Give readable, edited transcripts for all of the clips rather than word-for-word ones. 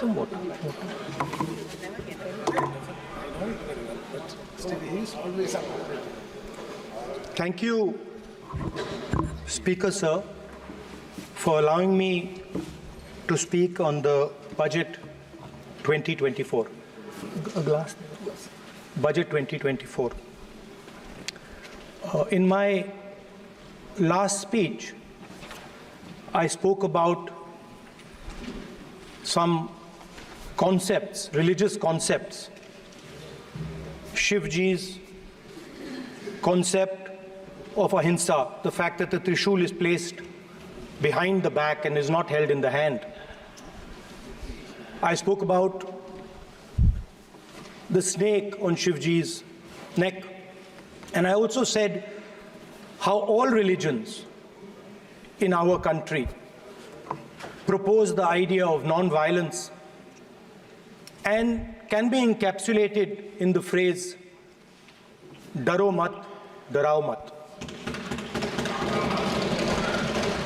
some water. Thank you, Speaker Sir, for allowing me to speak on the budget 2024. A glass. Budget 2024. In my last speech, I spoke about some concepts, religious concepts. Shivji's concept of ahimsa, the fact that the Trishul is placed behind the back and is not held in the hand. I spoke about the snake on Shivji's neck. And I also said how all religions in our country propose the idea of non-violence and can be encapsulated in the phrase, Daro mat, darao mat.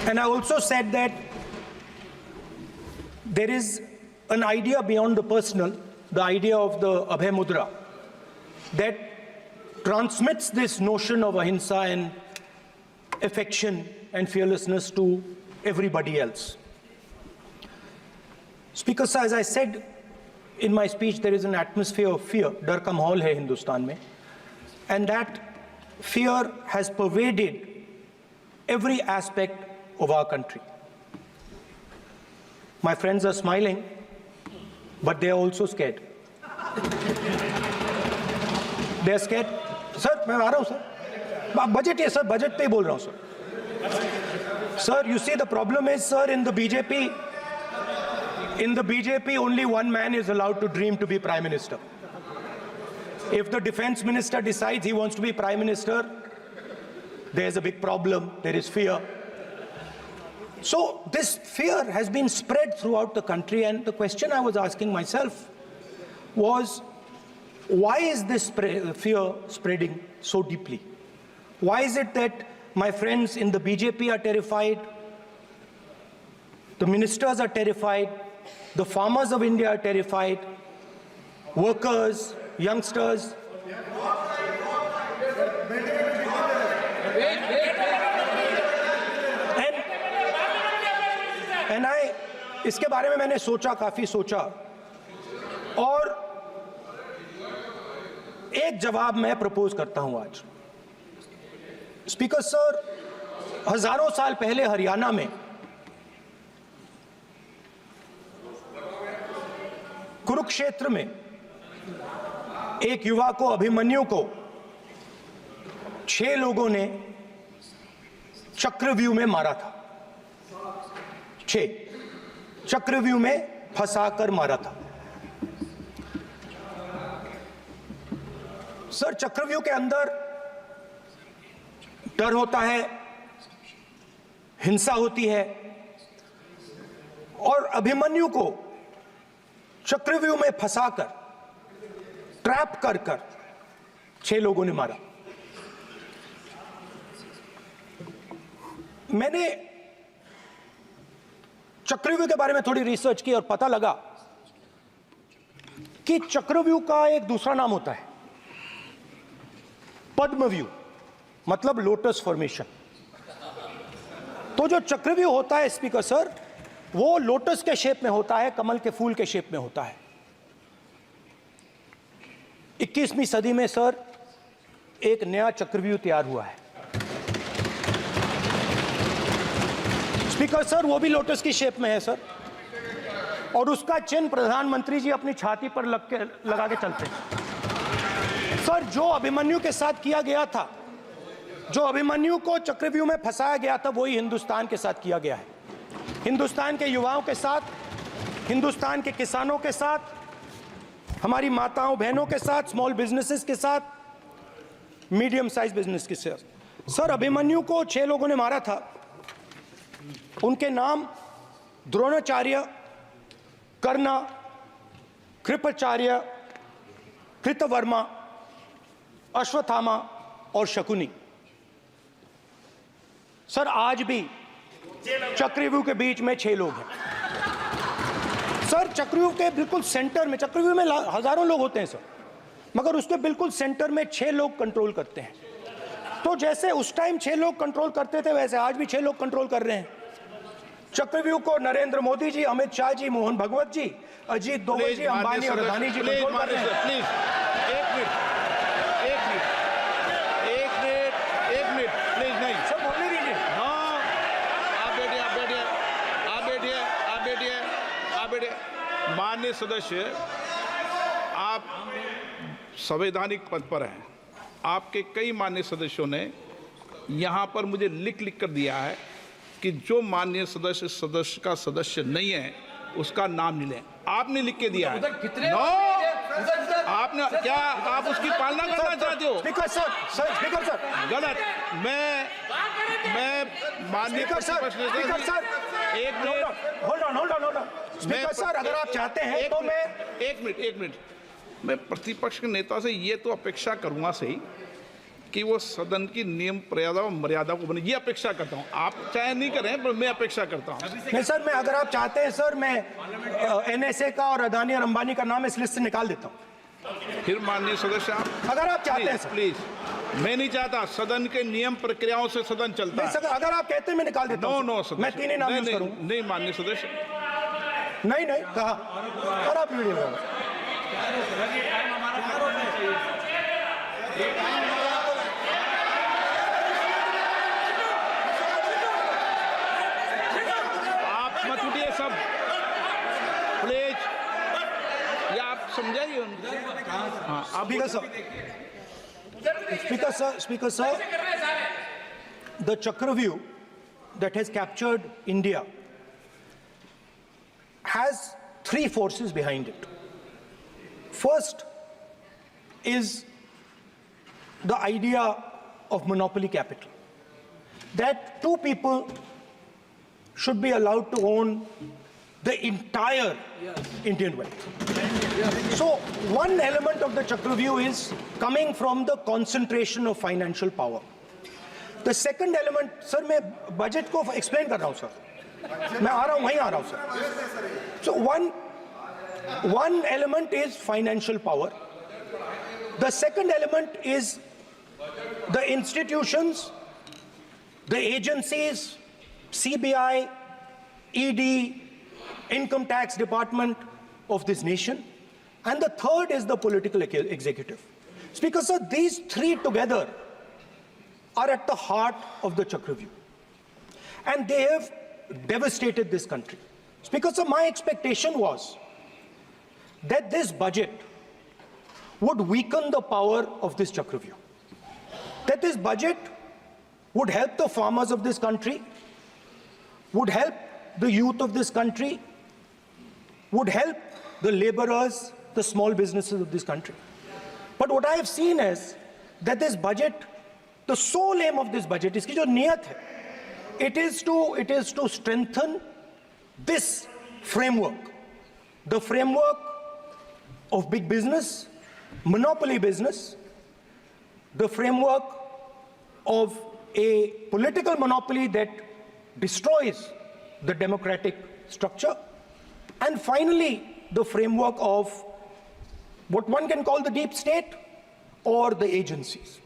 And I also said that there is an idea beyond the personal, the idea of the Abhay Mudra, that transmits this notion of ahimsa and affection and fearlessness to everybody else. Speaker Sir, as I said in my speech, there is an atmosphere of fear, dar ka mahol hai Hindustan mein, and that fear has pervaded every aspect of our country. My friends are smiling, but they are also scared. They are scared. Sir, मैं आ रहा हूँ sir. Budget है sir, budget पे ही बोल रहा हूँ sir. Sir, you see the problem is, sir, in the BJP only one man is allowed to dream to be Prime Minister. If the Defense Minister decides he wants to be Prime Minister, there's a big problem, there is fear. So this fear has been spread throughout the country, and the question I was asking myself was, why is this fear spreading so deeply? Why is it that my friends in the BJP are terrified, the ministers are terrified, the farmers of India are terrified, workers, youngsters? And इसके बारे में मैंने सोचा, काफी सोचा, और एक जवाब मैं प्रपोज करता हूं आज. स्पीकर सर, हजारों साल पहले हरियाणा में कुरुक्षेत्र में एक युवा को, अभिमन्यु को 6 लोगों ने चक्रव्यूह में मारा था. 6 चक्रव्यूह में फंसाकर मारा था. सर, चक्रव्यूह के अंदर डर होता है, हिंसा होती है, और अभिमन्यु को चक्रव्यूह में फंसाकर, ट्रैप कर 6 लोगों ने मारा. मैंने चक्रव्यूह के बारे में थोड़ी रिसर्च की और पता लगा कि चक्रव्यूह का एक दूसरा नाम होता है, पद्मव्यूह, मतलब लोटस फॉर्मेशन. तो जो चक्रव्यूह होता है स्पीकर सर, वो लोटस के शेप में होता है, कमल के फूल के शेप में होता है. 21वीं सदी में सर एक नया चक्रव्यूह तैयार हुआ है. स्पीकर सर, वो भी लोटस की शेप में है सर, और उसका चिन्ह प्रधानमंत्री जी अपनी छाती पर लगा के चलते हैं. सर, जो अभिमन्यु के साथ किया गया था, जो अभिमन्यु को चक्रव्यूह में फंसाया गया था, वही हिंदुस्तान के साथ किया गया है. हिंदुस्तान के युवाओं के साथ, हिंदुस्तान के किसानों के साथ, हमारी माताओं बहनों के साथ, स्मॉल बिजनेसेस के साथ, मीडियम साइज बिजनेस के साथ. सर, अभिमन्यु को 6 लोगों ने मारा था. उनके नाम द्रोणाचार्य, कर्ण, कृपाचार्य, कृतवर्मा, अश्वत्थामा और शकुनी. सर, आज भी चक्रव्यूह के बीच में 6 लोग हैं. सर चक्रव्यूह के बिल्कुल सेंटर में, चक्रव्यूह में हजारों लोग होते हैं सर, मगर उसके बिल्कुल सेंटर में 6 लोग कंट्रोल करते हैं। तो जैसे उस टाइम 6 लोग कंट्रोल करते थे, वैसे आज भी 6 लोग कंट्रोल कर रहे हैं चक्रव्यूह को। नरेंद्र मोदी जी, अमित शाह जी, मोहन भगवत जी, अजीत दोवल जी, अंबानी और अदानी जी कंट्रोल कर रहे हैं। प्लीज एक मिनट प्लीज, नहीं सब बोलने दीजिए। हाँ, आप बैठिए। माननीय सदस्य, आप संवैधानिक पद पर हैं। आपके कई माननीय सदस्यों ने यहाँ पर मुझे लिख कर दिया है कि जो माननीय सदस्य का सदस्य नहीं है उसका नाम नहीं लें। आपने लिख के दिया है। नो, आपने क्या, आप उसकी पालना करना चाहते हो? स्पीकर सर गलत। मैं माननीय एक minute, hold on. Speaker sir, अगर आप चाहते हैं तो मैं एक मिनट मैं प्रतिपक्ष के नेता से ये तो अपेक्षा करूंगा सही कि वो सदन की नियम मर्यादा को बने, ये अपेक्षा करता हूं। आप चाहे नहीं करें, पर मैं अपेक्षा करता हूं। नहीं सर, मैं, अगर आप चाहते हैं सर, मैं एनएसए का और अदानी और अंबानी का नाम इस लिस्ट से निकाल देता हूं। फिर माननीय सदस्य, आप अगर आप चाहते हैं सर। प्लीज, मैं नहीं चाहता। सदन के नियम प्रक्रियाओं से सदन चलता है। अगर आप कहते हैं मैं निकाल देता हूं। नो मैं 3 ही नाम यूज करूंगा। नहीं माननीय सदस्य, नहीं कहा, और आप वीडियो सब प्लीज, या आप समझाइए। हाँ, Speaker sir, the Chakravyuh that has captured India has 3 forces behind it. First is the idea of monopoly capital, that 2 people should be allowed to own the entire Indian wealth. So one element of the Chakravyuh is coming from the concentration of financial power. The second element, sir, मैं budget को explain कर रहा हूँ sir, मैं आ रहा हूँ, वहीं आ रहा हूँ sir. So one element is financial power. The second element is the institutions, the agencies, CBI, ED, Income Tax Department of this nation, and the third is the political executive. Speaker sir, these 3 together are at the heart of the Chakravyuh, and they have devastated this country. Speaker sir, my expectation was that this budget would weaken the power of this Chakravyuh, that this budget would help the farmers of this country, would help the youth of this country, would help the laborers, the small businesses of this country. But what I have seen is that this budget, the sole aim of this budget, iski jo niyat hai, it is to strengthen this framework, the framework of big business, monopoly business, the framework of a political monopoly that destroys the democratic structure, and finally the framework of what one can call the deep state or the agencies.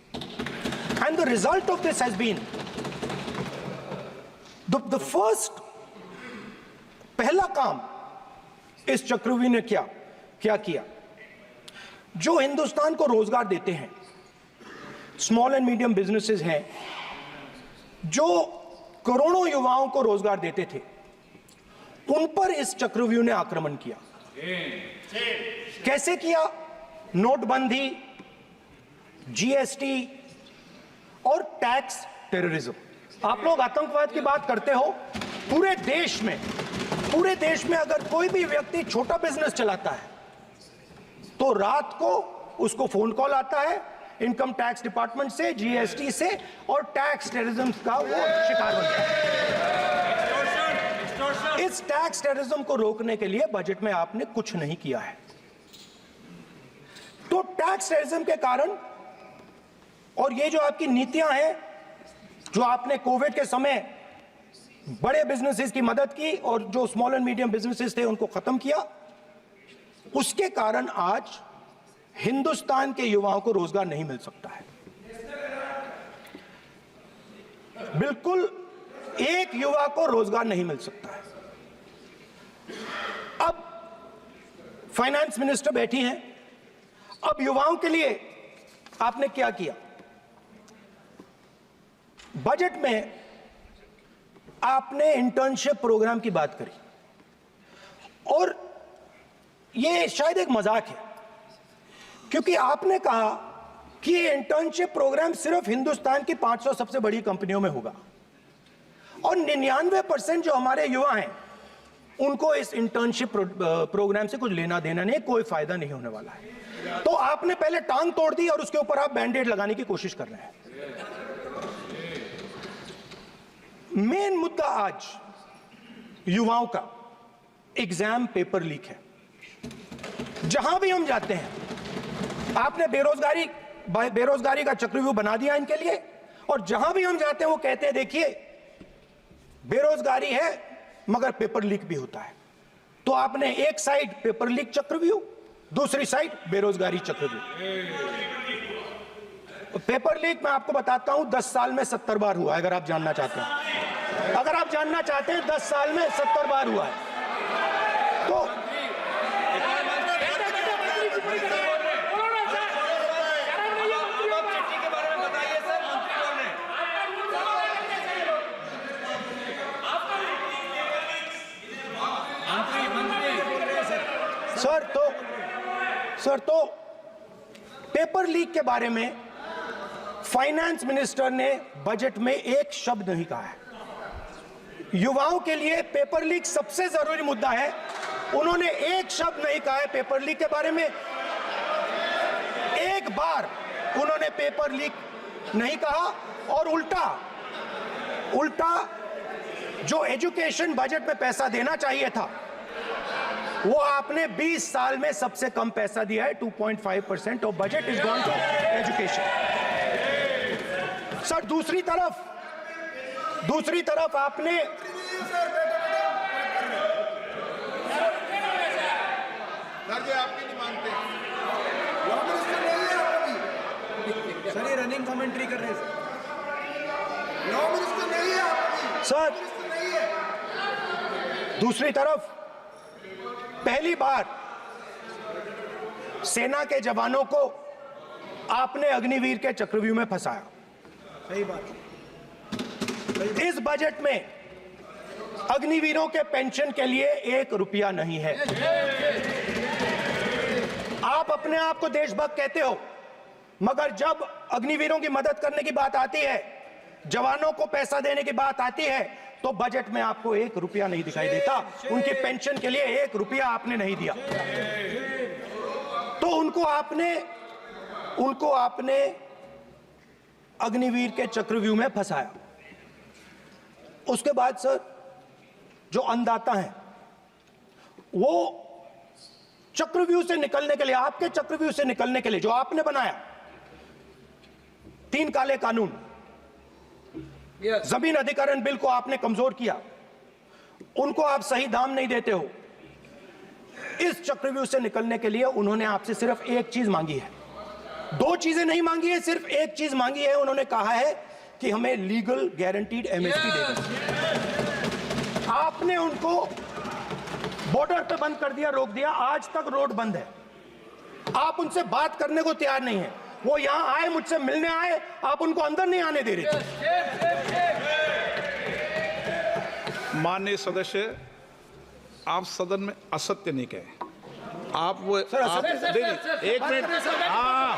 And the result of this has been the first पहला काम इस चक्रव्यूह ने क्या किया, जो हिंदुस्तान को रोजगार देते हैं, स्मॉल एंड मीडियम बिजनेसेस हैं, जो करोड़ों युवाओं को रोजगार देते थे, उन पर इस चक्रव्यूह ने आक्रमण किया। कैसे किया? नोटबंदी, जीएसटी और टैक्स टेररिज्म। आप लोग आतंकवाद की बात करते हो, पूरे देश में अगर कोई भी व्यक्ति छोटा बिजनेस चलाता है तो रात को उसको फोन कॉल आता है इनकम टैक्स डिपार्टमेंट से, जीएसटी से, और टैक्स टेररिज्म का वो शिकार बन जाता है। इस टैक्स टेररिज्म को रोकने के लिए बजट में आपने कुछ नहीं किया है। तो टैक्स टेररिज्म के कारण और ये जो आपकी नीतियां हैं, जो आपने कोविड के समय बड़े बिजनेसेस की मदद की और जो स्मॉल एंड मीडियम बिजनेसेस थे उनको खत्म किया। उसके कारण आज हिंदुस्तान के युवाओं को रोजगार नहीं मिल सकता है। बिल्कुल एक युवा को रोजगार नहीं मिल सकता है। अब फाइनेंस मिनिस्टर बैठी हैं। अब युवाओं के लिए आपने क्या किया? बजट में आपने इंटर्नशिप प्रोग्राम की बात करी और यह शायद एक मजाक है, क्योंकि आपने कहा कि ये इंटर्नशिप प्रोग्राम सिर्फ हिंदुस्तान की 500 सबसे बड़ी कंपनियों में होगा और 99% जो हमारे युवा हैं उनको इस इंटर्नशिप प्रोग्राम से कुछ लेना देना नहीं, कोई फायदा नहीं होने वाला है। तो आपने पहले टांग तोड़ दी और उसके ऊपर आप बैंडेड लगाने की कोशिश कर रहे हैं। मेन मुद्दा आज युवाओं का एग्जाम पेपर लीक है। जहां भी हम जाते हैं आपने बेरोजगारी का चक्रव्यूह बना दिया इनके लिए, और जहां भी हम जाते हैं वो कहते हैं देखिए बेरोजगारी है मगर पेपर लीक भी होता है। तो आपने एक साइड पेपर लीक चक्रव्यूह, दूसरी साइड बेरोजगारी चक्रव्यूह। पेपर लीक मैं आपको बताता हूं 10 साल में 70 बार हुआ है। अगर आप जानना चाहते हैं, अगर आप जानना चाहते हैं 10 साल में 70 बार हुआ है। तो सर तो पेपर लीक के बारे में फाइनेंस मिनिस्टर ने बजट में एक शब्द नहीं कहा है। युवाओं के लिए पेपर लीक सबसे जरूरी मुद्दा है, उन्होंने एक शब्द नहीं कहा है पेपर लीक के बारे में। एक बार उन्होंने पेपर लीक नहीं कहा और उल्टा जो एजुकेशन बजट में पैसा देना चाहिए था वो आपने 20 साल में सबसे कम पैसा दिया है। 2.5% of budget is gone to education. Sir दूसरी तरफ आपने आपकी नहीं मानते सर, ये रनिंग कमेंट्री कर रहे हैं लॉ मिनिस्टर नहीं है आपकी सर। दूसरी तरफ पहली बार सेना के जवानों को आपने अग्निवीर के चक्रव्यूह में फंसाया। सही बात। इस बजट में अग्निवीरों के पेंशन के लिए 1 रुपया नहीं है। आप अपने आप को देशभक्त कहते हो, मगर जब अग्निवीरों की मदद करने की बात आती है, जवानों को पैसा देने की बात आती है, तो बजट में आपको 1 रुपया नहीं दिखाई देता। उनकी पेंशन के लिए 1 रुपया आपने नहीं दिया। तो उनको आपने अग्निवीर के चक्रव्यूह में फंसाया। उसके बाद सर जो अन्नदाता हैं वो चक्रव्यूह से निकलने के लिए, आपके चक्रव्यूह से निकलने के लिए जो आपने बनाया 3 काले कानून, जमीन अधिग्रहण बिल को आपने कमजोर किया, उनको आप सही दाम नहीं देते हो। इस चक्रव्यूह से निकलने के लिए उन्होंने आपसे सिर्फ एक चीज मांगी है, 2 चीजें नहीं मांगी है, सिर्फ एक चीज मांगी है। उन्होंने कहा है कि हमें लीगल गारंटीड एमएसपी दे दो। आपने उनको बॉर्डर पे बंद कर दिया, रोक दिया, आज तक रोड बंद है। आप उनसे बात करने को तैयार नहीं है। वो यहां आए, मुझसे मिलने आए, आप उनको अंदर नहीं आने दे रहे थे। माननीय सदस्य, आप सदन में असत्य नहीं कहे। आप वो आप एक मिनट, हाँ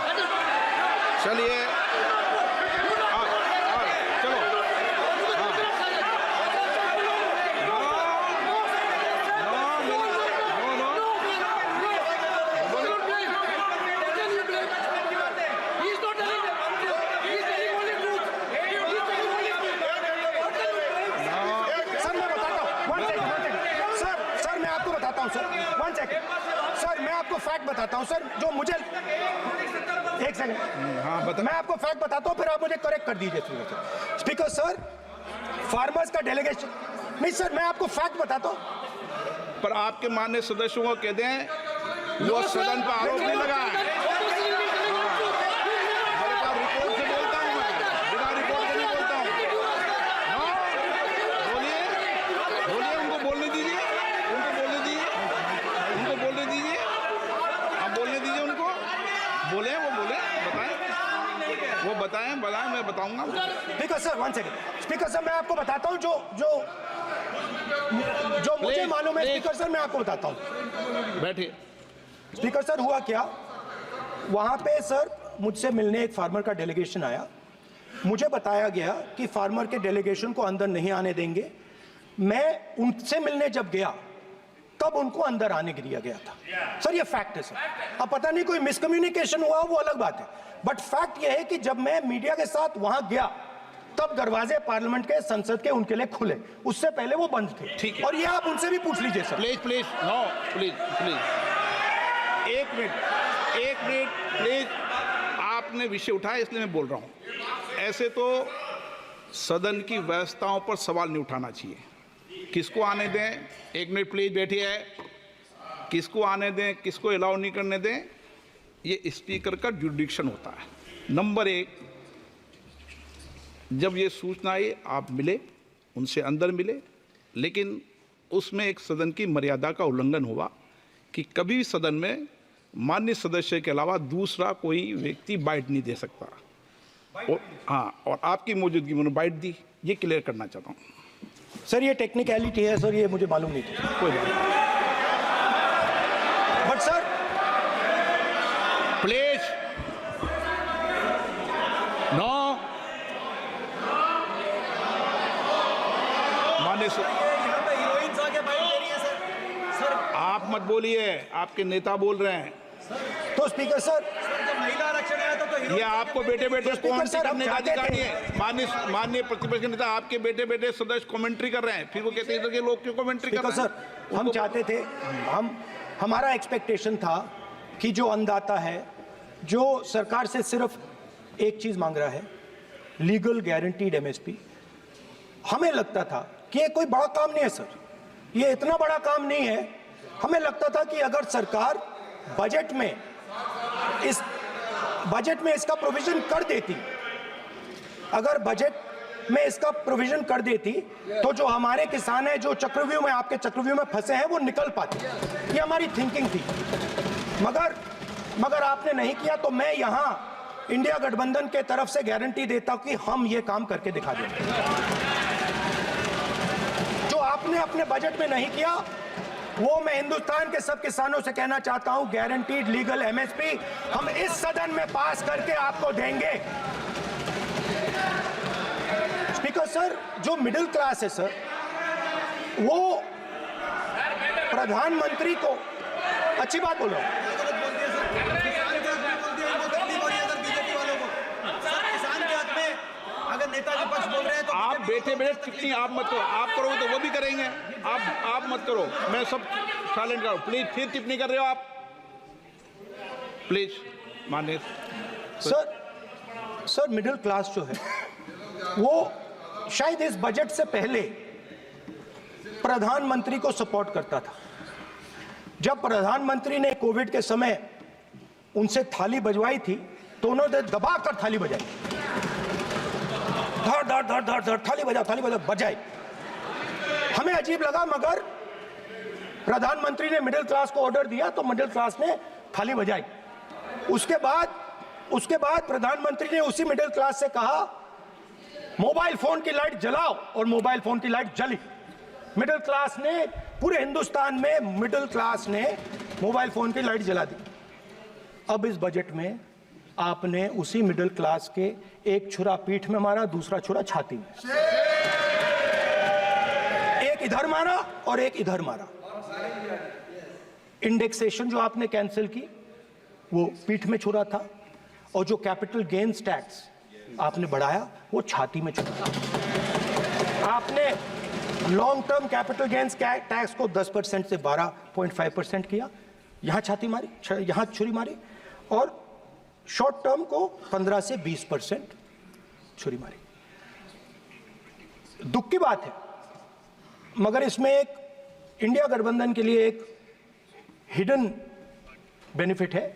चलिए, चलो, सर मैं आपको फैक्ट बताता हूं सर, जो मुझे एक सेकंड, हाँ बता। मैं आपको फैक्ट बताता हूं, फिर आप मुझे करेक्ट कर दीजिए। स्पीकर सर, फार्मर्स का डेलीगेशन नहीं सर, मैं आपको फैक्ट बताता हूँ। पर आपके माननीय सदस्यों को कह दें वो सदन पर आरोप नहीं लगाए। रिपोर्ट से बोलता हूँ मैं, बिना रिपोर्ट के नहीं बोलता हूँ। हाँ, बोलिए बोलिए, उनको बोलने दीजिए, उनको बोलने दीजिए, उनको बोलने दीजिए, आप बोलने दीजिए उनको, बोले वो बोले, बताएं, वो बताएं, मैं बताऊंगा। Speaker sir, 1 second. Speaker sir, मैं आपको बताता हूँ जो मुझे मालूम है। स्पीकर सर, मैं आपको बताता हूँ। बैठिए। स्पीकर सर, हुआ क्या, वहां पे सर मुझसे मिलने एक फार्मर का डेलीगेशन आया। मुझे बताया गया कि फार्मर के डेलीगेशन को अंदर नहीं आने देंगे। मैं उनसे मिलने जब गया तब उनको अंदर आने दिया गया था। सर ये फैक्ट है सर। अब पता नहीं कोई मिसकम्युनिकेशन हुआ, वो अलग बात है, बट फैक्ट ये है कि जब मैं मीडिया के साथ वहां गया तब दरवाजे पार्लियामेंट के, संसद के उनके लिए खुले, उससे पहले वो बंद थे। ठीक है। और ये आप उनसे भी पूछ लीजिए sir. Please please, no please please, एक मिनट प्लीज। आपने विषय उठाया इसलिए मैं बोल रहा हूं। ऐसे तो सदन की व्यवस्थाओं पर सवाल नहीं उठाना चाहिए। किसको आने दें, एक मिनट प्लीज बैठिए, किसको आने दें, किसको अलाउ नहीं करने दें, ये स्पीकर का जुडिक्शन होता है। नंबर 1, जब ये सूचना आई आप मिले, उनसे अंदर मिले, लेकिन उसमें एक सदन की मर्यादा का उल्लंघन हुआ कि कभी भी सदन में माननीय सदस्य के अलावा दूसरा कोई व्यक्ति बाइट नहीं दे सकता। और हाँ, और आपकी मौजूदगी में उन्होंने बाइट दी, ये क्लियर करना चाहता हूँ। सर ये टेक्निकलिटी है सर, ये मुझे मालूम नहीं थी। कोई बात नहीं। बट सर प्लीज, नो, माननीय यहाँ पे हीरोइंस आके बाइट दे रही है सर। सर आप मत बोलिए, आपके नेता बोल रहे हैं। तो स्पीकर सर, जब महिला आरक्षण आया था तो ये आपको बेटे बेटे कमेंट्री सर, हम करने का चाहते अधिकार थे। नहीं है। माननीय प्रतिपक्ष के नेता आपके बेटे बेटे सदस्य कमेंट्री कर रहे हैं, फिर वो कहते हैं इधर के लोग क्यों कमेंट्री कर स्पीकर रहे हैं। सर, हम चाहते थे, हमारा एक्सपेक्टेशन था कि जो अन्नदाता है, जो सरकार से सिर्फ एक चीज मांग रहा है, लीगल गारंटीड एमएसपी, हमें लगता था कि ये कोई बड़ा काम नहीं है सर, ये इतना बड़ा काम नहीं है। हमें लगता था कि अगर सरकार बजट में इसका प्रोविजन कर देती, अगर बजट में इसका प्रोविजन कर देती तो जो हमारे किसान हैं, जो चक्रव्यूह में, आपके चक्रव्यूह में फंसे हैं, वो निकल पाते। ये हमारी थिंकिंग थी, मगर आपने नहीं किया। तो मैं यहां इंडिया गठबंधन के तरफ से गारंटी देता हूं कि हम ये काम करके दिखा देंगे। जो आपने अपने बजट में नहीं किया, वो मैं हिंदुस्तान के सब किसानों से कहना चाहता हूं, गारंटीड लीगल एमएसपी हम इस सदन में पास करके आपको देंगे। स्पीकर सर, जो मिडिल क्लास है सर, वो प्रधानमंत्री को, अच्छी बात बोल रहा हूं, अगर नेता विपक्ष बोल रहे हैं तो आप बैठे बैठे टिप्पणी आप मत करो, आप करोगे तो वो भी करेंगे। आप मत करो, मैं सब साइलेंट करो प्लीज। फिर टिप्पणी कर रहे हो आप, प्लीज माननीय सर मिडिल क्लास जो है वो शायद इस बजट से पहले प्रधानमंत्री को सपोर्ट करता था। जब प्रधानमंत्री ने कोविड के समय उनसे थाली बजवाई थी तो उन्होंने दबाकर थाली बजाई, धड़ धड़ धड़ धड़ धड़, थाली बजा बजाई। हमें अजीब लगा, मगर प्रधानमंत्री ने मिडिल क्लास को ऑर्डर दिया तो मिडिल क्लास ने थाली बजाई। उसके बाद प्रधानमंत्री ने उसी मिडिल क्लास से कहा मोबाइल फोन की लाइट जलाओ, और मोबाइल फोन की लाइट जली। मिडिल क्लास ने, पूरे हिंदुस्तान में मिडिल क्लास ने मोबाइल फोन की लाइट जला दी। अब इस बजट में आपने उसी मिडिल क्लास के एक छुरा पीठ में मारा, दूसरा छुरा छाती में, एक इधर मारा और एक इधर मारा। इंडेक्सेशन जो आपने कैंसिल की वो पीठ में छुरा था, और जो कैपिटल गेन्स टैक्स आपने बढ़ाया वो छाती में छुरा। आपने long term capital gains tax को 10% से 12.5% किया, यहां छाती मारी, यहां छुरी मारी, और शॉर्ट टर्म को 15 से 20% छुरी मारी। दुख की बात है मगर इसमें एक इंडिया गठबंधन के लिए एक हिडन बेनिफिट है।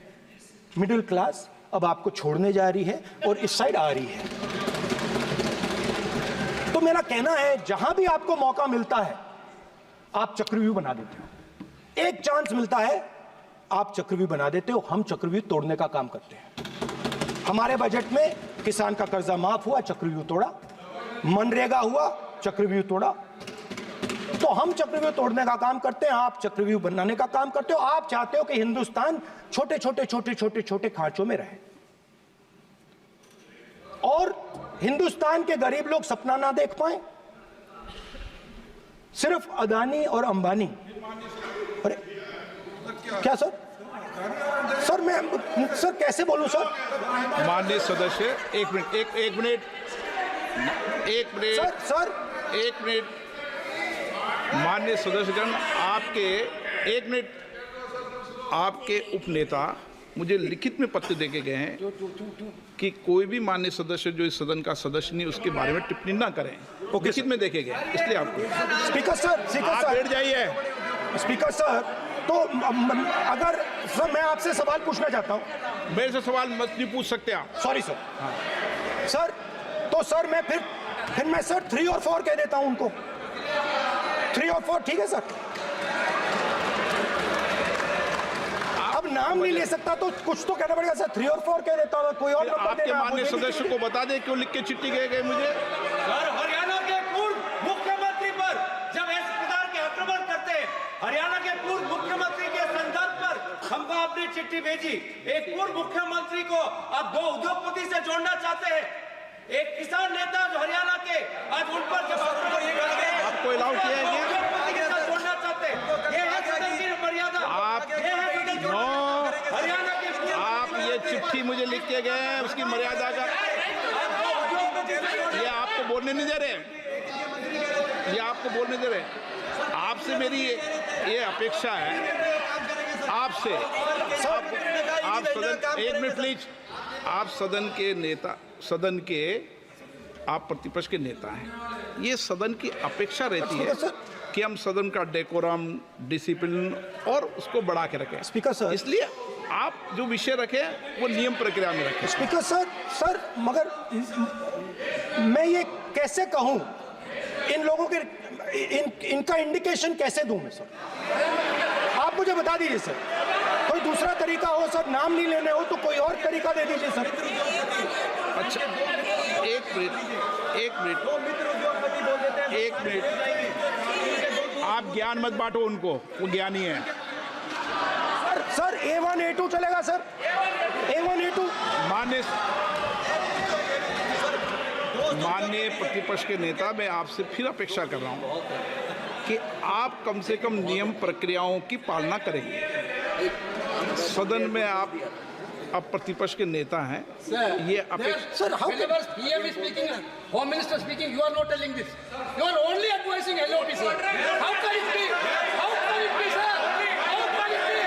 मिडिल क्लास अब आपको छोड़ने जा रही है और इस साइड आ रही है। तो मेरा कहना है, जहां भी आपको मौका मिलता है आप चक्रव्यूह बना देते हो। एक चांस मिलता है आप चक्रव्यूह बना देते हो। हम चक्रव्यूह तोड़ने का काम करते हैं। हमारे बजट में किसान का कर्जा माफ हुआ, चक्रव्यूह तोड़ा। मनरेगा हुआ, चक्रव्यूह तोड़ा। तो हम चक्रव्यूह तोड़ने का काम करते हैं, आप चक्रव्यूह बनाने का काम करते हो। आप चाहते हो कि हिंदुस्तान छोटे छोटे छोटे छोटे छोटे खांचों में रहे और हिंदुस्तान के गरीब लोग सपना ना देख पाए। सिर्फ अदानी और अंबानी। अरे क्या सर? सर मैं सर कैसे बोलूं सर? माननीय सदस्य, एक मिनट सर माननीय सदस्यगण, आपके उपनेता मुझे लिखित में पत्र देके गए हैं कि कोई भी माननीय सदस्य जो इस सदन का सदस्य नहीं उसके बारे में टिप्पणी ना करें। लिखित में देखे गए, इसलिए आपको। स्पीकर सर, आप बैठ जाइए। स्पीकर सर, तो अगर सर मैं आपसे सवाल पूछना चाहता हूं। मेरे से सवाल मत नहीं पूछ सकते आप। Sorry sir. सर तो सर मैं फिर मैं सर 3 और 4 कह देता हूं उनको। 3 और 4 ठीक है सर? अब नाम नहीं ले सकता तो कुछ तो कहना पड़ेगा सर। 3 और 4 कह देता हूं, कोई और नंबर आपके देना। माननीय सदस्य को बता दें क्यों लिख के चिट्ठी गए मुझे। सर, हरियाणा के पूर्व मुख्यमंत्री पर जब इस प्रकार के आक्रमण करते हैं, हरियाणा के पूर्व मुख्यमंत्री के संदर्भ पर हमको आपने चिट्ठी भेजी। एक पूर्व मुख्यमंत्री को आप 2 उद्योगपति से जोड़ना चाहते हैं, एक किसान नेता जो हरियाणा के, आज उन पर जब आपको अलाउ किया है क्या? उद्योगपति के साथ जोड़ना चाहते हैं। ये है सदन की मर्यादा। ये है सदन की हरियाणा के। आप ये चिट्ठी मुझे लिख के गए हैं, उसकी मर्यादा का ये आपको बोलने नहीं दे रहे। ये आपको बोलने दे रहे। आपसे मेरी ये अपेक्षा है आपसे। आप सदन, एक मिनट प्लीज। आप सदन के नेता, सदन के आप प्रतिपक्ष के नेता हैं। ये सदन की अपेक्षा रहती है कि हम सदन का डेकोरम, डिसिप्लिन और उसको बढ़ा के रखें। स्पीकर सर, इसलिए आप जो विषय रखें वो नियम प्रक्रिया में रखें। स्पीकर सर मगर मैं ये कैसे कहूं? इन लोगों के इनका इंडिकेशन कैसे दूं मैं सर? आप मुझे बता दीजिए सर। कोई दूसरा तरीका हो सर, नाम नहीं लेने हो तो कोई और तरीका दे दीजिए सर। अच्छा, एक मिनट आप ज्ञान मत बांटो उनको, वो ज्ञानी है। सर A1 A2 चलेगा सर? A1 A2। माननीय प्रतिपक्ष के नेता, मैं आपसे फिर अपेक्षा कर रहा हूं कि आप कम से कम नियम प्रक्रियाओं की पालना करेंगे। सदन में आप अब प्रतिपक्ष के नेता हैं, ये अपेक्षा। Sir PM is speaking, Home Minister speaking, you are not telling this. You are only advising LOP, sir. How can it be? How can it be, sir? How can it be?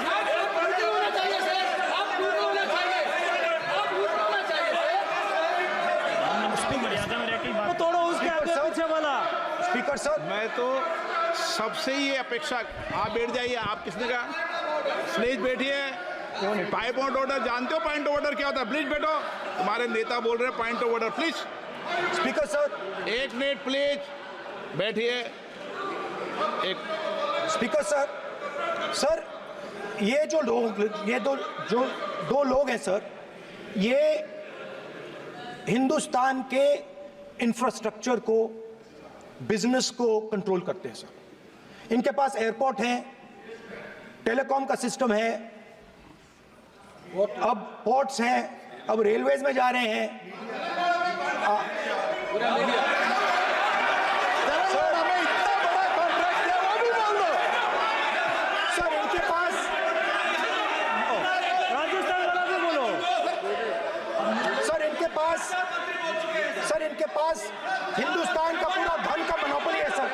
आप झूठे होना चाहिए, sir. आप झूठे होना चाहिए. आप झूठे होना चाहिए, उसकी मर्यादा में रहकर बात तोड़ो उसके आगे पीछे वाला। स्पीकर सर, मैं तो सबसे ये अपेक्षा। आप बैठ जाइए। आप किसने कहा? प्लीज बैठिए। पॉइंट ऑफ ऑर्डर जानते हो? पॉइंट ऑफ ऑर्डर क्या होता है? प्लीज बैठो। तुम्हारे नेता बोल रहे हैं point of order, please. Speaker sir, एक मिनट प्लीज बैठिए। एक स्पीकर सर, ये जो लोग, ये दो लोग हैं सर, ये हिंदुस्तान के इंफ्रास्ट्रक्चर को, बिजनेस को कंट्रोल करते हैं सर। इनके पास एयरपोर्ट है, टेलीकॉम का सिस्टम है, अब पोर्ट्स हैं, अब रेलवेज में जा रहे हैं। सर इनके पास, राजस्थान वाला भी बोलो। सर इनके पास हिंदुस्तान का पूरा धन का मोनोपोली है सर।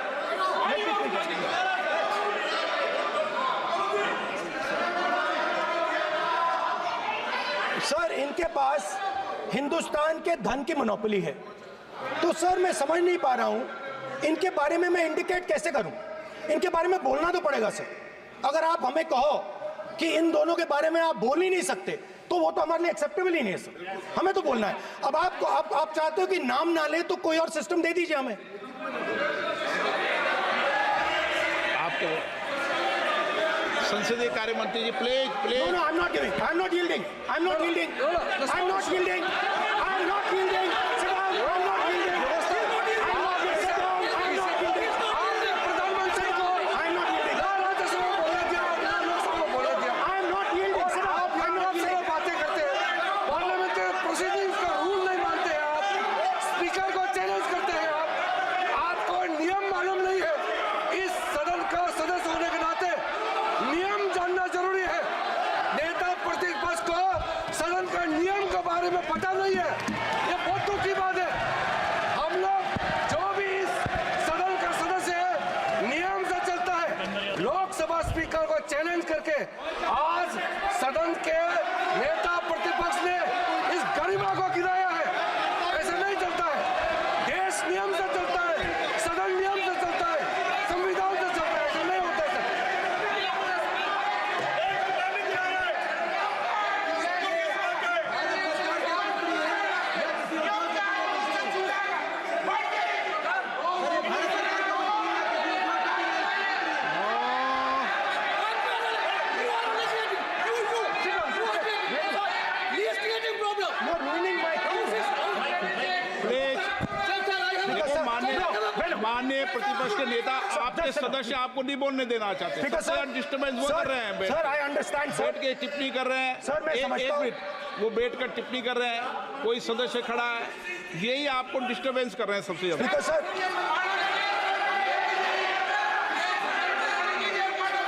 सर इनके पास हिंदुस्तान के धन की मोनोपोली है। तो सर मैं समझ नहीं पा रहा हूं इनके बारे में मैं इंडिकेट कैसे करूं? इनके बारे में बोलना तो पड़ेगा सर। अगर आप हमें कहो कि इन दोनों के बारे में आप बोल ही नहीं सकते तो वो तो हमारे लिए एक्सेप्टेबल ही नहीं है सर। हमें तो बोलना है। अब आप चाहते हो कि नाम ना ले तो कोई और सिस्टम दे दीजिए हमें। आपको संसदीय कार्य मंत्री जी please please No, I'm not giving. I'm not yielding. I'm not yielding. I'm not yielding. I'm not yielding. Sit down. I'm not yielding. I'm not yielding. Sit down. I'm not yielding. आपने प्रधानमंत्री को I'm not yielding. ना राज्यसभा बोलने दिया, ना लोकसभा बोलने दिया। I'm not yielding. Sit down. I'm not आप yielding. बातें करते हैं, पार्लियामेंट्री प्रोसीडिंग्स का रूल नहीं मानते हैं आप, स्पीकर को चैलेंज करते हैं आपको नियम मालूम नहीं है। इस सदन का सदस्य होने के नाते नियम जानना जरूरी है। नेता प्रतिपक्ष को सदन का नियम के बारे में पता नहीं है, ये बहुत दुख की बात है। हम लोग जो भी इस सदन का सदस्य है नियम से चलता है। लोकसभा स्पीकर को चैलेंज करके आज सदन के नेता प्रतिपक्ष ने इस गरिमा को गिराया है। ऐसा नहीं चलता है। देश नियम से चलता है, सदन नियम से चलता है, संविधान से चलता है। ऐसा नहीं होता है sir. You're ruining my please देखो माननीय प्रतिपक्ष के नेता आपके सदस्य आपको नहीं बोलने देना चाहते। ठीक है सबसे सर। ज्यादा डिस्टर्बेंस वो कर रहे हैं सर, I understand, सर। बैठ के टिप्पणी कर रहे हैं। सर, मैं समझता एक हूं। मिनट वो बैठ कर टिप्पणी कर रहे हैं, कोई सदस्य खड़ा है, यही आपको डिस्टर्बेंस कर रहे हैं सबसे ज्यादा। ठीक है सर।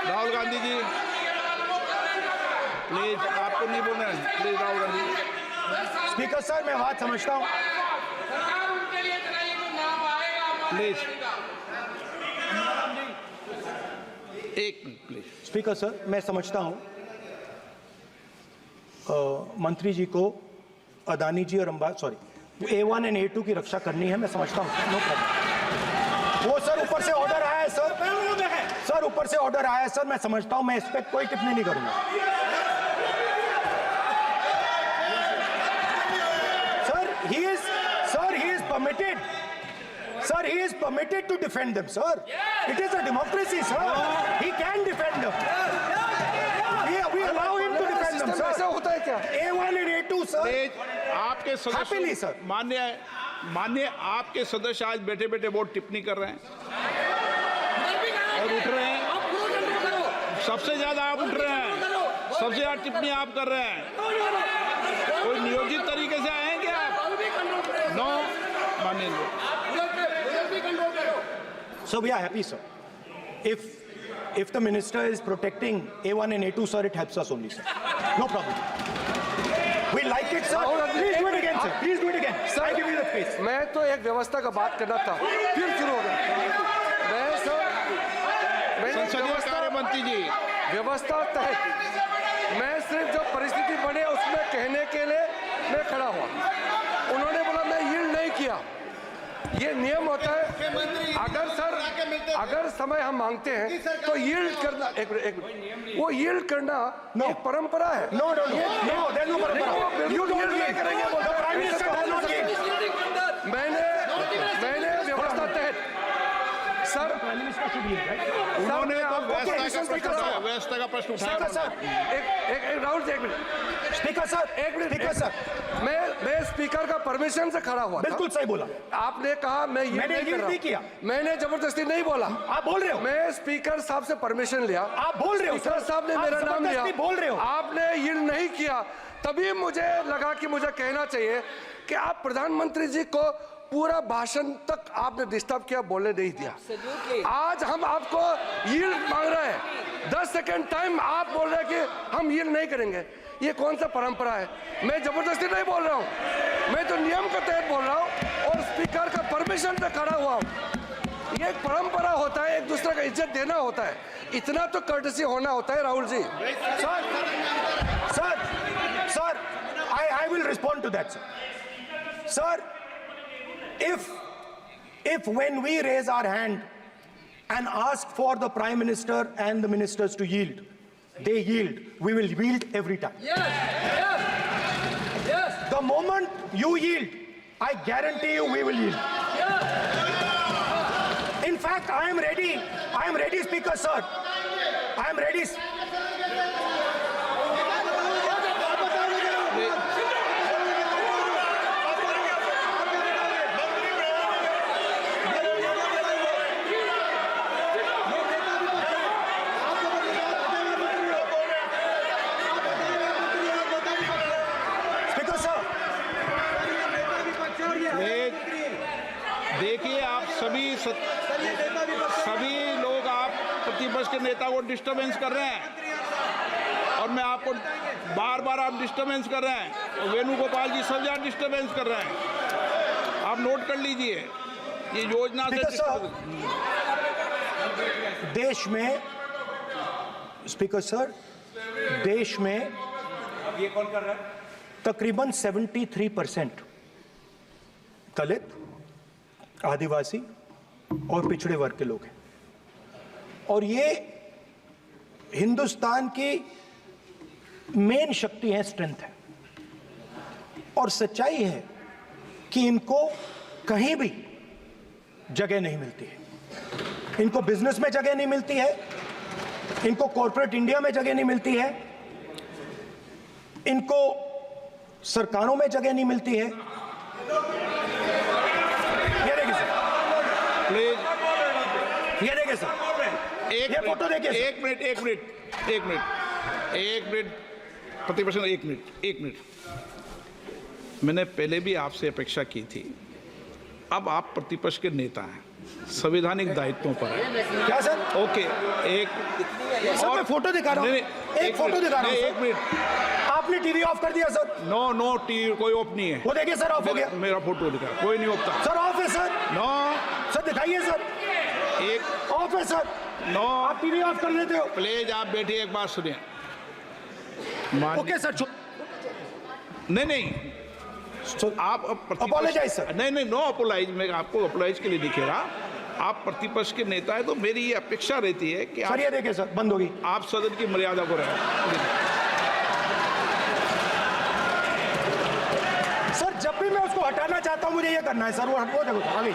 राहुल गांधी जी प्लीज आपको नहीं बोलना है, please Rahul Gandhi ji. Speaker sir, मैं बात समझता हूँ। प्लीज एक मिनट प्लीज। स्पीकर सर, मैं समझता हूँ मंत्री जी को अदानी जी और A1 और A2 की रक्षा करनी है। मैं समझता हूँ, नो प्रॉब्लम। वो सर ऊपर से ऑर्डर आया है सर। सर ऊपर से ऑर्डर आया है सर, मैं समझता हूँ। मैं इस पर कोई टिप्पणी नहीं करूंगा। Sir, he is permitted. Sir, he is permitted to defend them, sir. It is a democracy, sir. He can defend them. We allow him to defend them, system ऐसा sir. होता है क्या? A1 and A2, sir. Please आपके Happily, सदस्य sir. मान्य आपके सदस्य आज बैठे बैठे बहुत टिप्पणी कर रहे हैं और उठ रहे हैं। सबसे ज्यादा आप उठ रहे हैं, सबसे ज्यादा टिप्पणी आप कर रहे हैं। कोई नियोजित तरीके से आएंगे आप? नो मानेंगे। So we are happy, sir. If the minister is protecting A1 and A2, sir, it helps us only, sir. No problem. We like it, sir. Please do it again, sir. Please do it again. Sir, I give you the space. मैं तो एक व्यवस्था का बात करना था, फिर शुरू हो गया। मैं संसदीय कार्य मंत्री जी व्यवस्था तहत मैं सिर्फ जो परिस्थिति बने उसमें कहने के लिए मैं खड़ा हुआ। उन्होंने बोला मैं यील्ड नहीं किया। ये नियम होता है। अगर समय हम मांगते हैं तो यील्ड करना एक मिनट वो यील्ड करना एक परंपरा है। No, there's no problem. You don't नहीं करेंगे yield. The Prime Minister does not yield. मैंने व्यवस्था तहत सर उन्होंने तो व्यवस्था का प्रश्न उठाया। सर, एक राहुल जी एक मिनट स्पीकर सर, एक मिनट स्पीकर सर, मैं स्पीकर का परमिशन से खड़ा हुआ था। बिल्कुल सही बोला। आपने कहा मैं ये मैंने yield नहीं किया। मैंने जबरदस्ती नहीं बोला। आप बोल रहे हो। मैं स्पीकर साहब से परमिशन लिया। आप बोल रहे हो स्पीकर सर। साहब ने आप मेरा नाम लिया। जबरदस्ती बोल रहे हो। आपने यील्ड नहीं किया, तभी मुझे लगा कि मुझे कहना चाहिए कि आप प्रधानमंत्री जी को पूरा भाषण तक आपने डिस्टर्ब किया, बोलने नहीं दिया। आज हम आपको यील्ड मांग रहे हैं, 10 सेकंड टाइम आप बोल रहे हैं कि हम यील्ड नहीं करेंगे। ये कौन सा परंपरा है? मैं जबरदस्ती नहीं बोल रहा हूँ, मैं तो नियम के तहत बोल रहा हूँ और स्पीकर का परमिशन से खड़ा हुआ हूँ। ये एक परंपरा होता है, एक दूसरे का इज्जत देना होता है, इतना तो कर्टसी होना होता है। Rahul ji Sir, I will respond to that, sir. Sir, if when we raise our hand and ask for the Prime Minister and the ministers to yield, they yield, we will yield every time. Yes. The moment you yield, I guarantee you we will yield. In fact, I am ready, Speaker Sir. I am ready. Speaker Sir. देखिए, आप सभी लोग आप प्रतिपक्ष के नेता को disturbance कर रहे हैं और मैं आपको बार आप डिस्टर्बेंस कर रहे हैं और वेणुगोपाल जी सब जगह डिस्टर्बेंस कर रहे हैं। आप नोट कर लीजिए, ये योजना से देश में स्पीकर सर, देश में ये कौन कर रहा है? तकरीबन 73% दलित, आदिवासी और पिछड़े वर्ग के लोग हैं और ये हिंदुस्तान की मेन शक्ति है, स्ट्रेंथ है और सच्चाई है कि इनको कहीं भी जगह नहीं मिलती है। इनको बिजनेस में जगह नहीं मिलती है, इनको कॉर्पोरेट इंडिया में जगह नहीं मिलती है, इनको सरकारों में जगह नहीं मिलती है। प्लीज ये देखिए सर, ये फोटो देखिए। एक मिनट प्रतिपक्ष, एक मिनट। मैंने पहले भी आपसे अपेक्षा की थी, अब आप प्रतिपक्ष के नेता हैं, संवैधानिक दायित्वों पर है। क्या सर? ओके, एक सर मैं फोटो दिखा रहा हूँ, एक फोटो दिखा रहा हूँ। एक मिनट, आपने टीवी ऑफ कर दिया सर? नो टीवी कोई ऑफ नहीं है। वो देखिए सर, ऑफ हो गया। मेरा फोटो दिखा, कोई नहीं ऑफ था सर। ऑफ है सर? नो सर दिखाइए सर, एक ऑफ है सर। नो, आप टीवी ऑफ कर लेते हो? प्लीज आप बैठिए, एक बात सुनिए। Okay sir. नहीं, आप अपोलोजाइज सर। नहीं, नो अपोलाइज। मैं आपको अपोलाइज के लिए दिखे रहा। आप प्रतिपक्ष के नेता है तो मेरी ये अपेक्षा रहती है कि सर ये देखिए सर, बंद होगी। आप सदन की मर्यादा को रखें। सर जब भी मैं उसको हटाना चाहता हूं मुझे ये करना है सर, वो देखो आगे।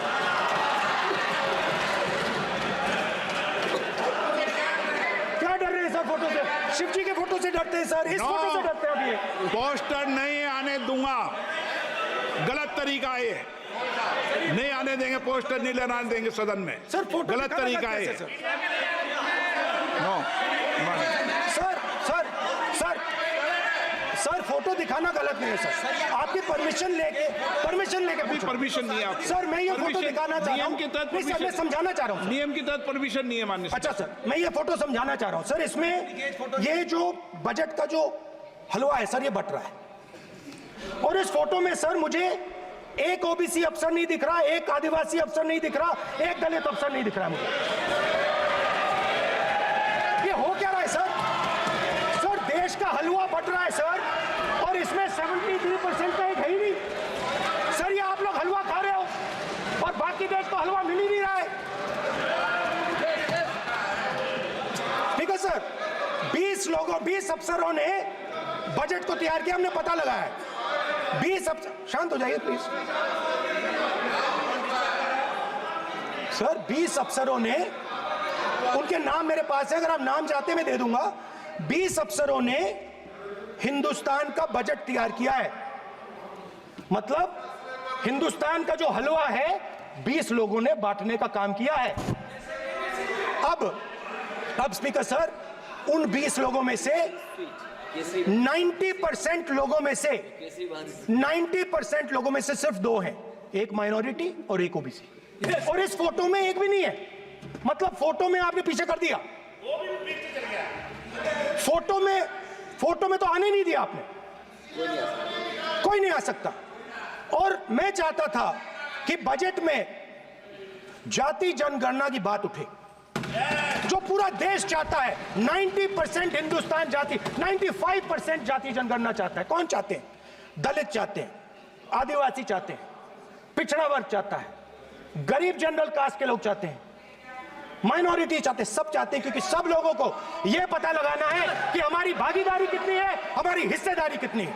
क्या डर रहे हैं सर फोटो से? शिव जी के फोटो से डरते हैं सर, इस फोटो से डरते हैं अभी। पोस्टर नहीं आने दूंगा, गलत तरीका है ये। नहीं आने देंगे, पोस्टर नहीं लेना देंगे सदन में। सर फोटो गलत तरीका है। सर फोटो दिखाना गलत नहीं है सर। आपकी परमिशन लेके परमिशन नहीं है आपकी। सर मैं ये फोटो दिखाना चाह रहा हूँ, नियम के तहत मैं समझाना चाह रहा हूँ। नियम के तहत परमिशन नहीं है माननीय। अच्छा सर, मैं ये फोटो समझाना चाह रहा हूँ सर। इसमें ये जो बजट का जो हलवा है सर, ये बट रहा है और इस फोटो में सर मुझे एक ओबीसी अफसर नहीं दिख रहा, एक आदिवासी अफसर नहीं दिख रहा, एक दलित अफसर नहीं दिख रहा मुझे। ये हो क्या रहा है सर? सर देश का हलवा बट रहा है सर और इसमें 73% का एक है ही नहीं सर। ये आप लोग हलवा खा रहे हो और बाकी देश को हलवा मिल ही नहीं रहा है। ठीक है सर, 20 अफसरों ने बजट को तैयार किया, हमने पता लगाया है। 20 अफसर, शांत हो जाइए प्लीज सर। 20 अफसरों ने, उनके नाम मेरे पास है, अगर आप नाम चाहते मैं दे दूंगा। 20 अफसरों ने हिंदुस्तान का बजट तैयार किया है। मतलब हिंदुस्तान का जो हलवा है 20 लोगों ने बांटने का काम किया है। अब स्पीकर सर, उन 20 लोगों में से 90% लोगों में से सिर्फ 2 हैं, एक माइनॉरिटी और एक ओबीसी। और इस फोटो में एक भी नहीं है। मतलब फोटो में आपने पीछे कर दिया, फोटो में तो आने नहीं दिया आपने। कोई नहीं आ सकता। और मैं चाहता था कि बजट में जाति जनगणना की बात उठे, जो पूरा देश चाहता है। 90% हिंदुस्तान जाति, 95% जाति जनगणना चाहता है। कौन चाहते हैं? दलित चाहते हैं, आदिवासी चाहते हैं, पिछड़ा वर्ग चाहता है, गरीब जनरल कास्ट के लोग चाहते हैं, माइनॉरिटी चाहते हैं, सब चाहते हैं, क्योंकि सब लोगों को यह पता लगाना है कि हमारी भागीदारी कितनी है, हमारी हिस्सेदारी कितनी है।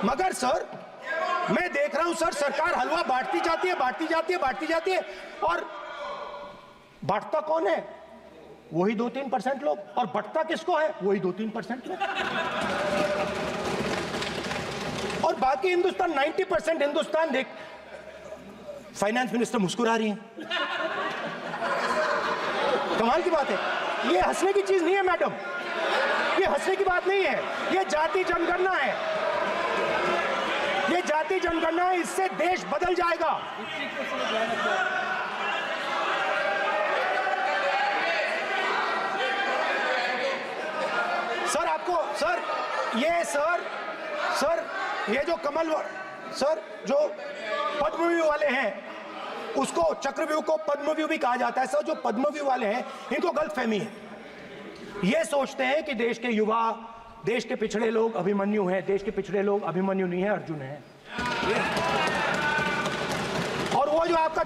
मगर सर मैं देख रहा हूं सर, सरकार हलवा बांटती जाती है, बांटती जाती है, बांटती जाती है, और बांटता कौन है? वही 2-3% लोग, और बंटता किसको है? वही 2-3% लोग, और बाकी हिंदुस्तान 90% हिंदुस्तान देख। फाइनेंस मिनिस्टर मुस्कुरा रही हैं, कमाल की बात है। ये हंसने की चीज नहीं है मैडम, ये हंसने की बात नहीं है, ये जाति जनगणना है, ये जाति जनगणना है, इससे देश बदल जाएगा। सर आपको सर ये जो कमल सर जो पद्मव्यूह वाले हैं, उसको चक्रव्यूह को पद्मव्यूह भी कहा जाता है। सर जो पद्मव्यूह वाले हैं इनको गलतफहमी है, ये सोचते हैं कि देश के युवा, देश के पिछड़े लोग अभिमन्यु हैं। देश के पिछड़े लोग अभिमन्यु नहीं है, अर्जुन है। और वो जो आपका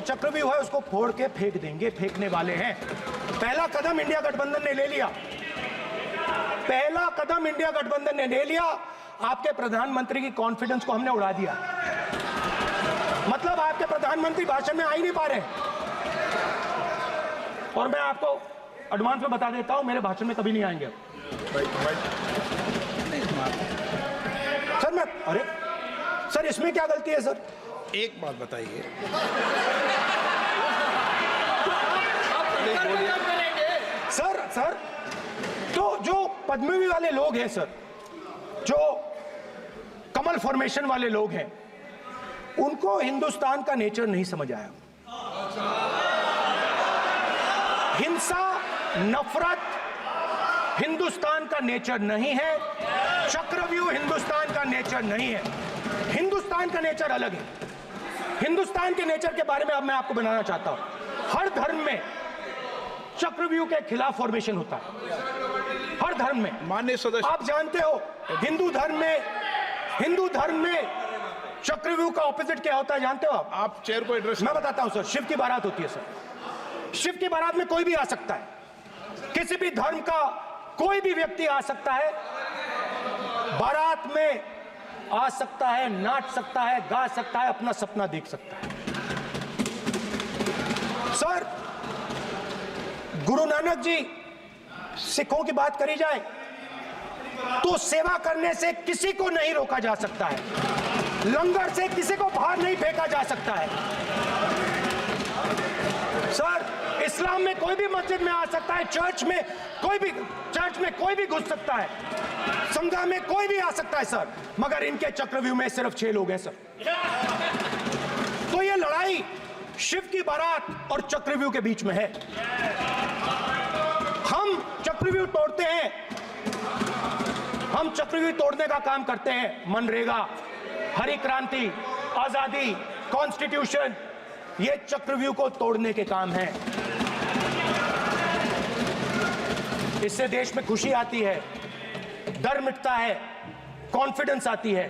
चक्रव्यूह है उसको फोड़ के फेंक देंगे, फेंकने वाले हैं। पहला कदम इंडिया गठबंधन ने ले लिया, पहला कदम इंडिया गठबंधन ने ले लिया। आपके प्रधानमंत्री की कॉन्फिडेंस को हमने उड़ा दिया, मतलब आपके प्रधानमंत्री भाषण में आ ही नहीं पा रहे। और मैं आपको एडवांस में बता देता हूं, मेरे भाषण में कभी नहीं आएंगे सर। मैं अरे सर इसमें क्या गलती है सर? एक बात बताइए, सर तो जो पद्मव्यूह वाले लोग हैं सर, जो कमल फॉर्मेशन वाले लोग हैं, उनको हिंदुस्तान का नेचर नहीं समझ आया। हिंसा, नफरत हिंदुस्तान का नेचर नहीं है, चक्रव्यूह हिंदुस्तान का नेचर नहीं है। हिंदुस्तान का नेचर अलग है। हिंदुस्तान के नेचर के बारे में अब मैं आपको बनाना चाहता हूं। हर धर्म में चक्रव्यूह के खिलाफ फॉर्मेशन होता है, हर धर्म में। माननीय सदस्य, आप जानते हो हिंदू धर्म में चक्रव्यूह का ऑपोजिट क्या होता है, जानते हो आप चेयर को एड्रेस। मैं बताता हूं सर। शिव की बारात होती है सर, शिव की बारात में कोई भी आ सकता है, किसी भी धर्म का कोई भी व्यक्ति आ सकता है, बारात में आ सकता है, नाच सकता है, गा सकता है, अपना सपना देख सकता है। सर गुरु नानक जी, सिखों की बात करी जाए तो सेवा करने से किसी को नहीं रोका जा सकता है, लंगर से किसी को बाहर नहीं फेंका जा सकता है। सर इस्लाम में कोई भी मस्जिद में आ सकता है, चर्च में कोई भी घुस सकता है, संघा में कोई भी आ सकता है सर, मगर इनके चक्रव्यूह में सिर्फ 6 लोग हैं सर। तो ये लड़ाई शिव की बारात और चक्रव्यूह के बीच में है। हम चक्रव्यूह तोड़ते हैं, हम चक्रव्यूह तोड़ने का काम करते हैं। मनरेगा, हरी क्रांति, आजादी, कॉन्स्टिट्यूशन, ये चक्रव्यूह को तोड़ने के काम हैं। इससे देश में खुशी आती है, डर मिटता है, कॉन्फिडेंस आती है।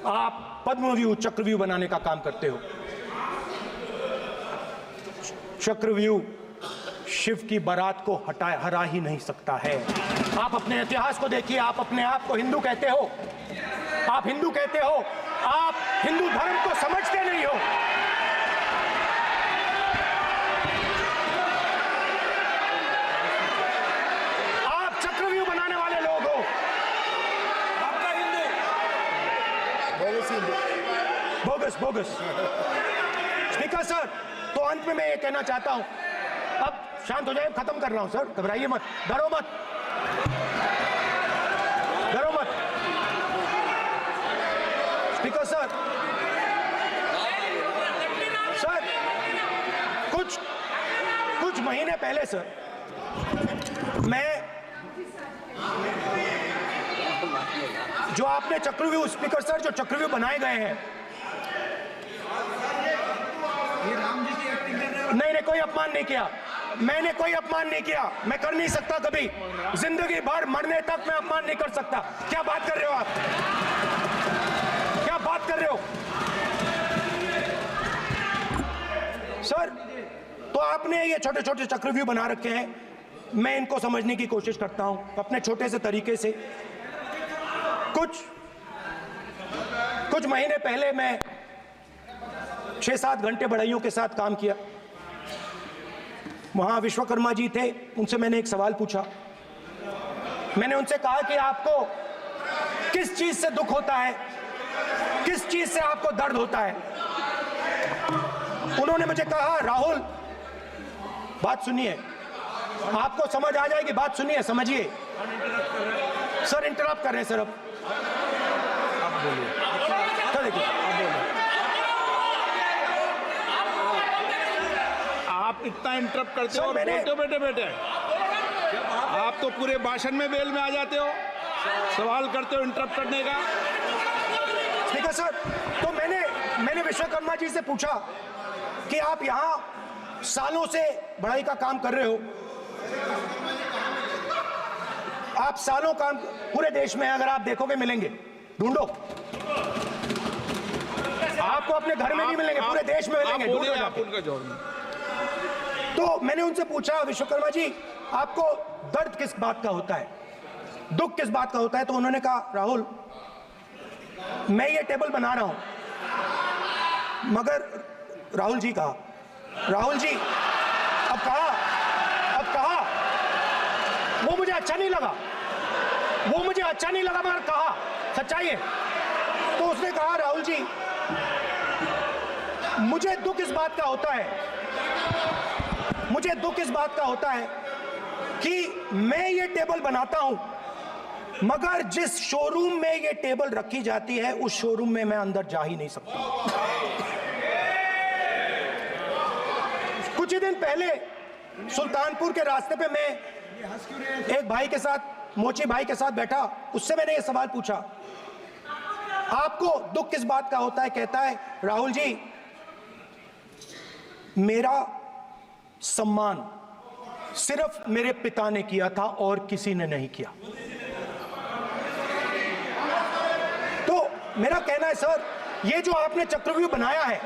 आप पद्मव्यूह चक्रव्यूह बनाने का काम करते हो। चक्रव्यूह शिव की बारात को हरा ही नहीं सकता है। आप अपने इतिहास को देखिए, आप अपने आप को हिंदू कहते हो, आप हिंदू कहते हो, आप हिंदू धर्म को समझते नहीं हो। आप चक्रव्यूह बनाने वाले लोग हो। आपका हिंदू बोगस। स्पीकर सर, तो अंत में मैं ये कहना चाहता हूं, अब शांत हो जाए, खत्म कर रहा हूं सर, घबराइए मत, डरो मत। स्पीकर सर, कुछ महीने पहले सर, मैं जो आपने चक्रव्यूह, स्पीकर सर, जो चक्रव्यूह बनाए गए हैं, नहीं कोई अपमान नहीं किया, मैंने कोई अपमान नहीं किया, मैं कर नहीं सकता कभी, जिंदगी भर मरने तक मैं अपमान नहीं कर सकता। क्या बात कर रहे हो आप, क्या बात कर रहे हो? आपने ये छोटे छोटे चक्रव्यूह बना रखे हैं, मैं इनको समझने की कोशिश करता हूं अपने छोटे से तरीके से। कुछ महीने पहले मैं 6-7 घंटे बढ़इयों के साथ काम किया। वहां विश्वकर्मा जी थे, उनसे मैंने एक सवाल पूछा। मैंने उनसे कहा कि आपको किस चीज से दुख होता है, किस चीज से आपको दर्द होता है। उन्होंने मुझे कहा, राहुल बात सुनिए, आपको समझ आ जाएगी, बात सुनिए, समझिए। सर इंटरप्ट कर रहे हैं सर, अब बोलिए। सर देखिए, आप बोलिए। आप इतना इंटरप्ट करते हो और मैंने- बोलते हो बेटे बेटे, आप तो पूरे भाषण में बेल में आ जाते हो, सवाल करते हो इंटरप्ट करने का। स्पीकर सर, तो मैंने विश्वकर्मा जी से पूछा कि आप यहां सालों से बढ़ाई का काम कर रहे हो, आप सालों काम पूरे देश में अगर आप देखोगे मिलेंगे, ढूंढो, आपको अपने घर में नहीं मिलेंगे, पूरे देश में मिलेंगे, ढूंढो आप जाके। उनका जवाब दीजिए। तो मैंने उनसे पूछा, विश्वकर्मा जी आपको दर्द किस बात का होता है, दुख किस बात का होता है। तो उन्होंने कहा, राहुल मैं ये टेबल बना रहा हूं, मगर राहुल जी कहा, राहुल जी अब कहा वो मुझे अच्छा नहीं लगा, मगर कहा सच्चाई है। तो उसने कहा, राहुल जी मुझे दुख इस बात का होता है, कि मैं ये टेबल बनाता हूं, मगर जिस शोरूम में ये टेबल रखी जाती है उस शोरूम में मैं अंदर जा ही नहीं सकता। कुछ ही दिन पहले सुल्तानपुर के रास्ते पे मैं एक भाई के साथ, मोची भाई के साथ बैठा, उससे मैंने ये सवाल पूछा, आपको दुख किस बात का होता है। कहता है, राहुल जी मेरा सम्मान सिर्फ मेरे पिता ने किया था और किसी ने नहीं किया। तो मेरा कहना है सर, ये जो आपने चक्रव्यूह बनाया है,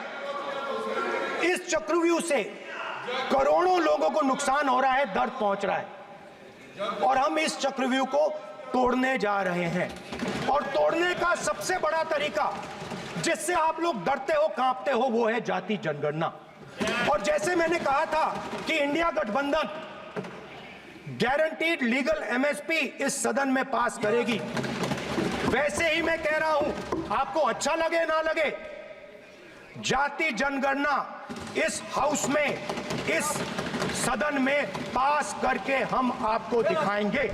इस चक्रव्यूह से करोड़ों लोगों को नुकसान हो रहा है, दर्द पहुंच रहा है, और हम इस चक्रव्यूह को तोड़ने जा रहे हैं। और तोड़ने का सबसे बड़ा तरीका जिससे आप लोग डरते हो, कांपते हो, वो है जाति जनगणना। और जैसे मैंने कहा था कि इंडिया गठबंधन गारंटीड लीगल एमएसपी इस सदन में पास करेगी, वैसे ही मैं कह रहा हूं, आपको अच्छा लगे ना लगे, जाति जनगणना इस हाउस में, इस सदन में पास करके हम आपको दिखाएंगे।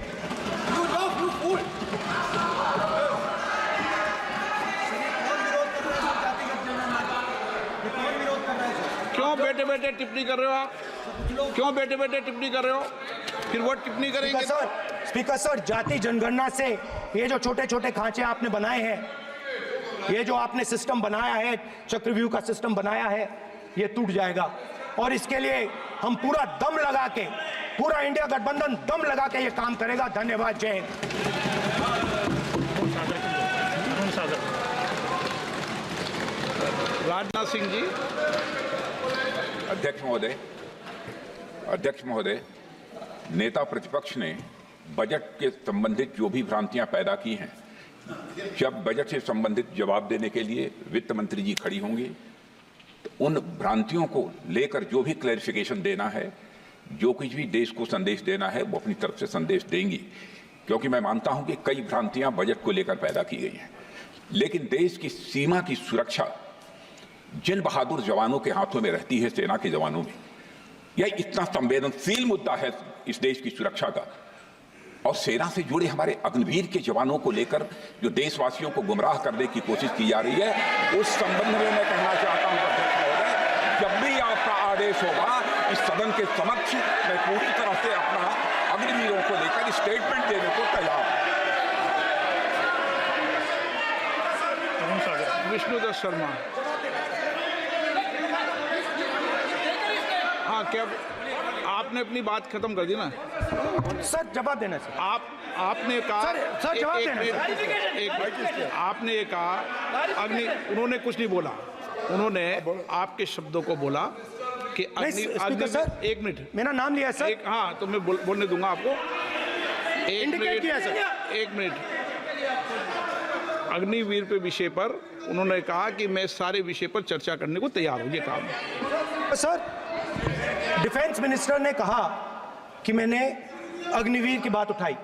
क्यों बेटे बेटे टिप्पणी कर रहे हो आप? क्यों बेटे बेटे टिप्पणी कर रहे हो? फिर वो टिप्पणी करेंगे। स्पीकर सर, जाति जनगणना से ये जो छोटे छोटे खांचे आपने बनाए हैं, ये जो आपने सिस्टम बनाया है, चक्रव्यूह का सिस्टम बनाया है, ये टूट जाएगा। और इसके लिए हम पूरा दम लगा के, पूरा इंडिया गठबंधन दम लगा के ये काम करेगा। धन्यवाद, जय हिंद। राजनाथ सिंह जी। अध्यक्ष महोदय, नेता प्रतिपक्ष ने बजट के संबंधित जो भी भ्रांतियां पैदा की हैं, जब बजट से संबंधित जवाब देने के लिए वित्त मंत्री जी खड़ी होंगी तो उन भ्रांतियों को लेकर जो भी क्लैरिफिकेशन देना है, जो कुछ भी देश को संदेश देना है, वो अपनी तरफ से संदेश देंगी। क्योंकि मैं मानता हूं कि कई भ्रांतियां बजट को लेकर पैदा की गई हैं, लेकिन देश की सीमा की सुरक्षा जिन बहादुर जवानों के हाथों में रहती है, सेना के जवानों में, यह इतना संवेदनशील मुद्दा है इस देश की सुरक्षा का। और सेना से जुड़े हमारे अग्निवीर के जवानों को लेकर जो देशवासियों को गुमराह करने की कोशिश की जा रही है, उस संबंध में मैं कहना चाहता हूं अध्यक्ष महोदय, जब भी आपका आदेश होगा इस सदन के समक्ष मैं पूरी तरह से अपना अग्निवीरों को लेकर स्टेटमेंट देने को तैयार हूं। विष्णुदत्त शर्मा। हाँ, क्या आपने अपनी बात खत्म कर दी ना? सर जवाब देना सर। आपने कहा सर जवाब देना आपने कहा उन्होंने कुछ नहीं बोला, उन्होंने आपके शब्दों को बोला कि नहीं, स्पीकर सर, एक मिनट, मेरा नाम लिया है सर। हाँ तो मैं बोलने दूंगा आपको। एक Indicate मिनट, किया है सर। एक मिनट। अग्निवीर पे विषय पर उन्होंने कहा कि मैं सारे विषय पर चर्चा करने को तैयार हूं, ये काम। सर, डिफेंस मिनिस्टर ने कहा कि मैंने अग्निवीर की बात उठाई।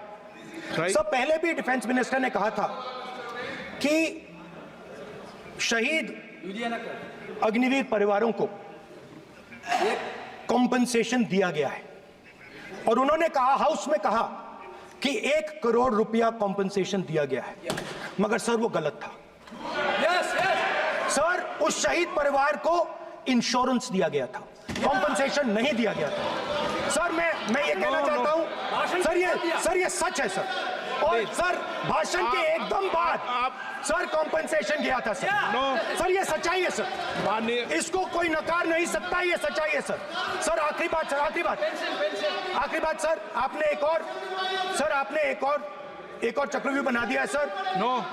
सर, पहले भी डिफेंस मिनिस्टर ने कहा था कि शहीद अग्निवीर परिवारों को कॉम्पनसेशन दिया गया है, और उन्होंने कहा, हाउस में कहा कि 1 करोड़ रुपया कॉम्पनसेशन दिया गया है, मगर सर वो गलत था। सर, उस शहीद परिवार को इंश्योरेंस दिया गया था, कॉम्पनसेशन नहीं दिया गया था। सर, मैं ये कहना चाहता हूं, सर ये सच है सर। और सर, भाषण के एकदम बाद सर कॉम्पनसेशन गया था सर। सर, ये सच्चाई है सर, इसको कोई नकार नहीं सकता, ये सच्चाई है सर। सर, आखिरी बात सर, आखिरी बात सर, आपने एक और चक्रव्यूह बना दिया है सर।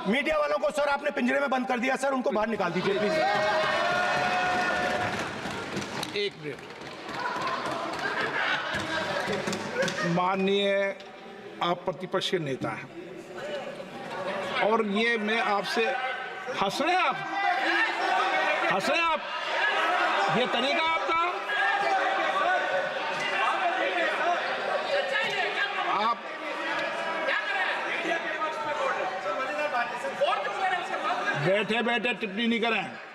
मीडिया वालों को सर आपने पिंजरे में बंद कर दिया सर, उनको बाहर निकाल दीजिए प्लीज। एक मिनट। माननीय आप प्रतिपक्ष के नेता हैं, और ये मैं आपसे हंस रहे हैं आप, ये तरीका आपका, आप बैठे टिप्पणी नहीं करें।